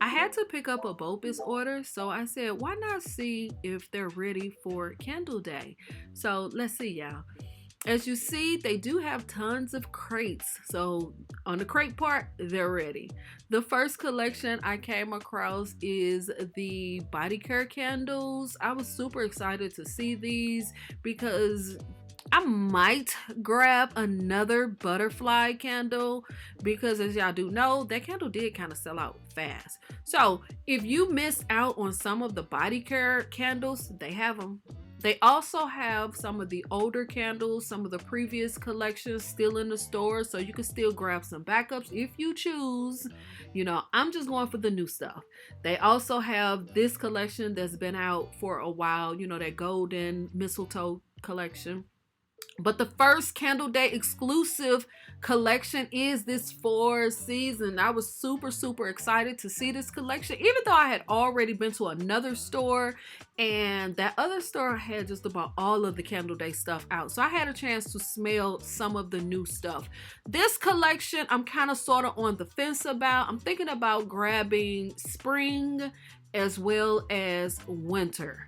I had to pick up a BOPIS order, so I said, why not see if they're ready for Candle Day? So let's see, y'all. As you see, they do have tons of crates. So on the crate part, they're ready. The first collection I came across is the body care candles. I was super excited to see these because I might grab another butterfly candle because, as y'all do know, that candle did kind of sell out fast. So if you missed out on some of the body care candles, they have them. They also have some of the older candles, some of the previous collections still in the store, so you can still grab some backups if you choose. You know, I'm just going for the new stuff. They also have this collection that's been out for a while, you know, that golden mistletoe collection. But the first Candle Day exclusive collection is this 4 season. I was super excited to see this collection, even though I had already been to another store and that other store had just about all of the Candle Day stuff out. So I had a chance to smell some of the new stuff. This collection, I'm kind of sort of on the fence about. I'm thinking about grabbing spring as well as winter.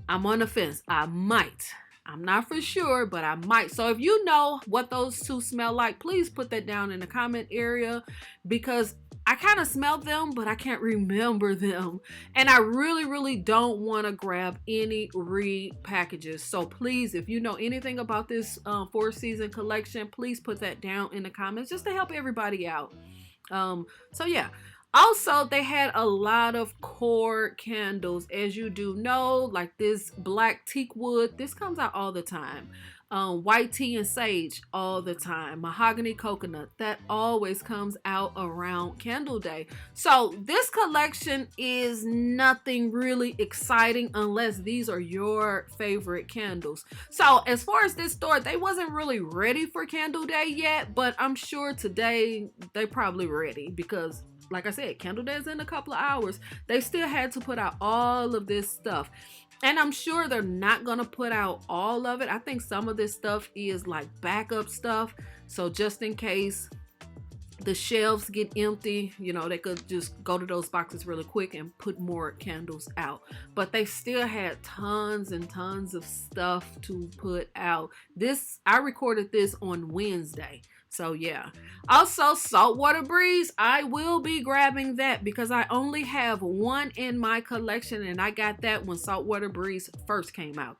I'm on the fence. I might. I'm not for sure, but I might. So if you know what those two smell like, please put that down in the comment area because I kind of smell them, but I can't remember them. And I really don't want to grab any repackages. So please, if you know anything about this 4-season collection, please put that down in the comments just to help everybody out. So yeah. Also, they had a lot of core candles, as you do know, like this black teak wood. This comes out all the time. White tea and sage all the time. Mahogany coconut, that always comes out around Candle Day. So this collection is nothing really exciting unless these are your favorite candles. So as far as this store, they wasn't really ready for Candle Day yet, but I'm sure today they probably ready because, like I said, Candle Day is in a couple of hours. They still had to put out all of this stuff. And I'm sure they're not going to put out all of it. I think some of this stuff is like backup stuff. So just in case the shelves get empty, you know, they could just go to those boxes really quick and put more candles out. But they still had tons and tons of stuff to put out. I recorded this on Wednesday. So yeah. Also, Saltwater Breeze, I will be grabbing that because I only have one in my collection and I got that when Saltwater Breeze first came out.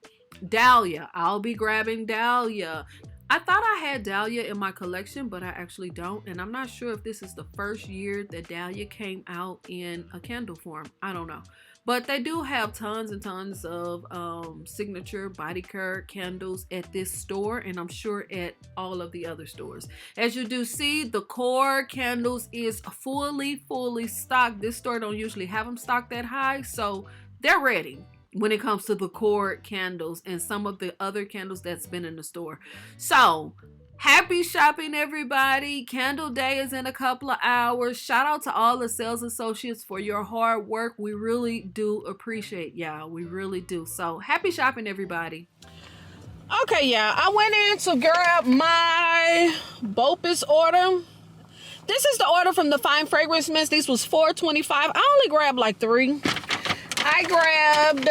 Dahlia, I'll be grabbing Dahlia. I thought I had Dahlia in my collection, but I actually don't. And I'm not sure if this is the first year that Dahlia came out in a candle form. I don't know. But they do have tons and tons of signature body care candles at this store, and I'm sure at all of the other stores. As you do see, the core candles is fully stocked. This store don't usually have them stocked that high, so they're ready when it comes to the core candles and some of the other candles that's been in the store. So happy shopping, everybody. Candle Day is in a couple of hours. Shout out to all the sales associates for your hard work. We really do appreciate y'all. We really do. So happy shopping, everybody. Okay, yeah, I went in to grab my BOPIS order. This is the order from the Fine Fragrance Mist. These was $4.25. I only grabbed like 3. I grabbed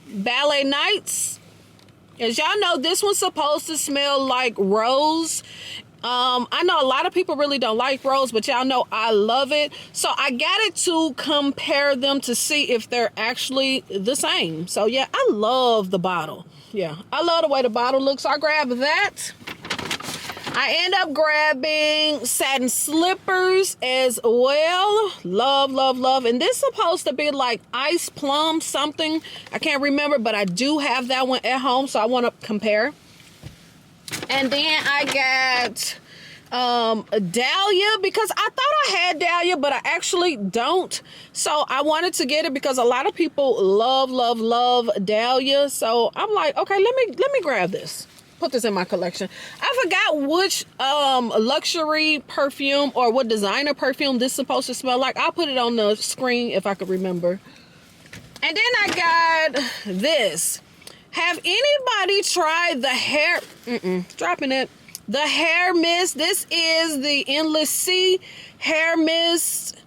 Ballet Nights. As y'all know, this one's supposed to smell like rose. I know a lot of people really don't like rose, but y'all know I love it. So I got it to compare them to see if they're actually the same. So yeah, I love the bottle. Yeah, I love the way the bottle looks. So I grabbed that. I end up grabbing satin slippers as well. Love. And this is supposed to be like ice plum something. I can't remember, but I do have that one at home, so I want to compare. And then I got Dahlia because I thought I had Dahlia, but I actually don't. So I wanted to get it because a lot of people love Dahlia. So I'm like, okay, let me grab this. Put this in my collection. I forgot which luxury perfume or what designer perfume this is supposed to smell like. I'll put it on the screen if I could remember. And then I got this. Have anybody tried the hair? Dropping it. the hair mist. This is the Endless Sea hair mist.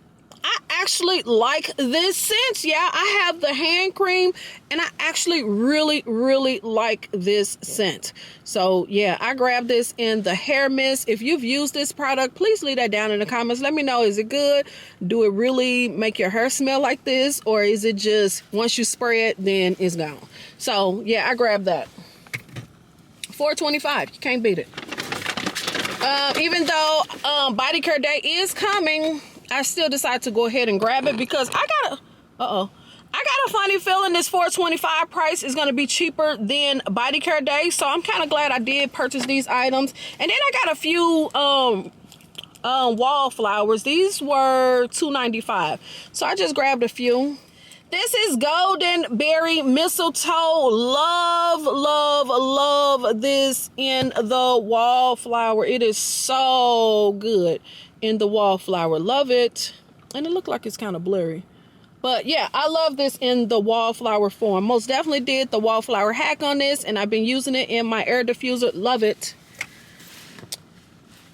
I actually like this scent. Yeah, I have the hand cream and I actually really like this scent. So yeah, I grabbed this in the hair mist. If you've used this product, please leave that down in the comments. Let me know, is it good? Do it really make your hair smell like this? Or is it just once you spray it, then it's gone? So yeah, I grabbed that. $4.25, you can't beat it. Even though body care day is coming, I still decided to go ahead and grab it because I got a funny feeling this $4.25 price is going to be cheaper than body care day. So I'm kind of glad I did purchase these items. And then I got a few wallflowers. These were $2.95. So I just grabbed a few. This is Golden Berry Mistletoe. Love this in the wallflower. It is so good in the wallflower. Love it. And it looked like it's kind of blurry. But yeah, I love this in the wallflower form. Most definitely did the wallflower hack on this, and I've been using it in my air diffuser. Love it.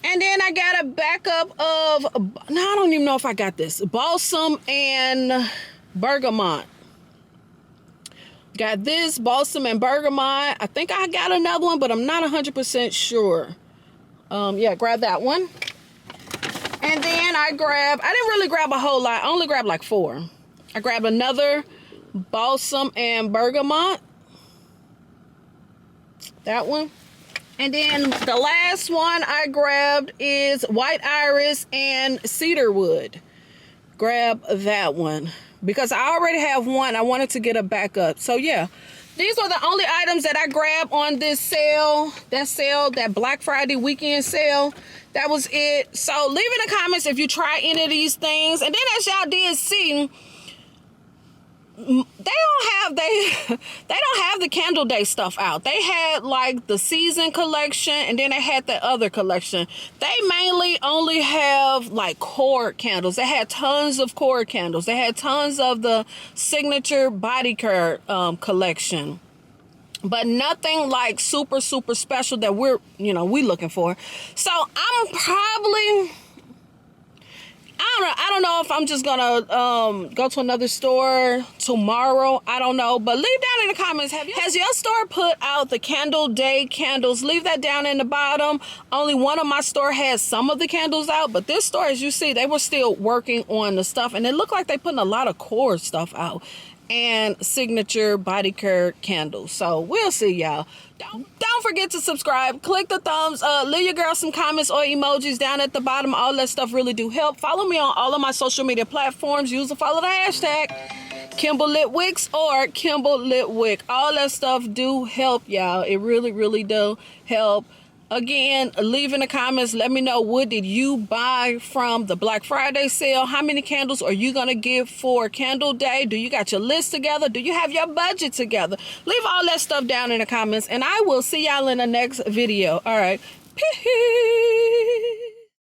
And then I got a backup of, no, I don't even know if I got this, balsam and bergamot. Got this balsam and bergamot. I think I got another one, but I'm not 100% sure. Yeah, grab that one. And then I didn't really grab a whole lot. I only grabbed like 4. I grabbed another balsam and bergamot. That one. And then the last one I grabbed is white iris and cedarwood. Grab that one because I already have one. I wanted to get a backup. So yeah, these are the only items that I grabbed on this sale. That Black Friday weekend sale. That was it. So leave in the comments if you try any of these things. And then as y'all did see, they don't have the candle day stuff out. They had like the season collection, and then they had the other collection. They mainly only have like cord candles. They had tons of cord candles. They had tons of the signature body care collection, but nothing like super special that we looking for. So I'm probably, I don't know if I'm just gonna go to another store tomorrow. I don't know, but leave down in the comments, has your store put out the candle day candles? Leave that down in the bottom. Only one of my store had some of the candles out, but this store, as you see, they were still working on the stuff, and it looked like they putting a lot of cord stuff out and signature body care candles. So we'll see, y'all. Don't forget to subscribe, click the thumbs up, leave your girl some comments or emojis down at the bottom. All that stuff really do help. Follow me on all of my social media platforms. Use or follow the hashtag KimbleLitWicks or KimbleLitWick. All that stuff do help, y'all. It really do help. Again, leave in the comments. Let me know, what did you buy from the Black Friday sale? How many candles are you going to get for Candle Day? Do you got your list together? Do you have your budget together? Leave all that stuff down in the comments, and I will see y'all in the next video. All right. Peace.